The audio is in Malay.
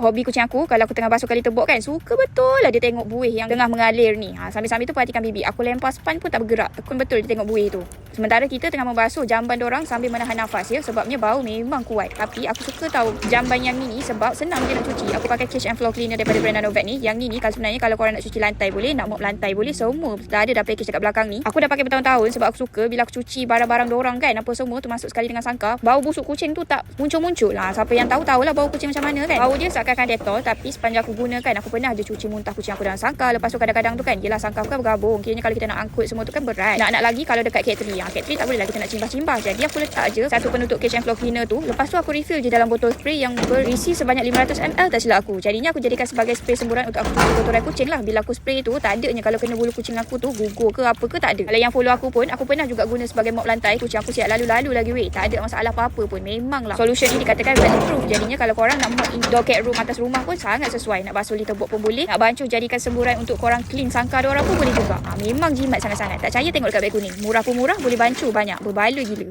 hobi kucing aku, kalau aku tengah basuh kali tebok kan, suka betul lah dia tengok buih yang tengah mengalir ni. Sambil-sambil tu perhatikan bibi. Aku lempar span pun tak bergerak. Tekun betul dia tengok buih tu. Sementara kita tengah membasuh jamban dorang sambil menahan nafas ya. Sebabnya bau memang kuat. Tapi aku suka tahu jamban yang ni sebab senang je nak cuci. Aku pakai Cash and Floor Cleaner daripada brand Nanovet ni. Yang ni kalau sebenarnya kalau korang nak cuci lantai boleh, nak mop lantai boleh, semua dah ada dah package dekat belakang ni. Aku dah pakai bertahun-tahun sebab aku suka bila aku cuci barang-barang dorang kan, apa semua tu masuk sekali dengan sangkar. Bau busuk kucing tu tak muncul-muncul lah. Siapa yang tahu-tahulah bau kucing macam mana kan. Bau dia seakan-akan Dettol, tapi sepanjang aku gunakan, aku pernah je cuci muntah kucing aku dalam sangkar. Lepas tu kadang-kadang tu kan, yelah sangkar aku kan bergabung. Kiranya kalau kita nak angkut semua tu kan berat. Nak lagi kalau dekat cat tree. Cat tree tak boleh lah kita nak cimbah-cimbah. Jadi aku letak je satu penutup Cash and Floor Cleaner tu. Lepas tu aku refill je dalam botol spray yang berisi sebanyak 500 ml tak silap aku. Jadinya aku jadikan sebagai spray semburan untuk aku cuci kotoran kucing lah. Bila aku spray tu, tak adanya kalau kena bulu kucing aku tu gugur ke apa ke, tak ada. Kalau yang follow aku pun, aku pernah juga guna sebagai mop lantai. Kucing aku siap lalu-lalu lagi weh. Tak ada masalah apa-apa pun. Memang lah solution ni dikatakan bulletproof. Jadinya kalau korang nak mop indoor cat room atas rumah pun sangat sesuai. Nak basuh litter box pun boleh. Nak bancuh jadikan semburan untuk korang clean sangkar diorang pun boleh juga. Memang jimat sangat-sangat. Tak percaya tengok dekat beg kuning. Murah pun murah, boleh bancuh banyak. Berbala gila.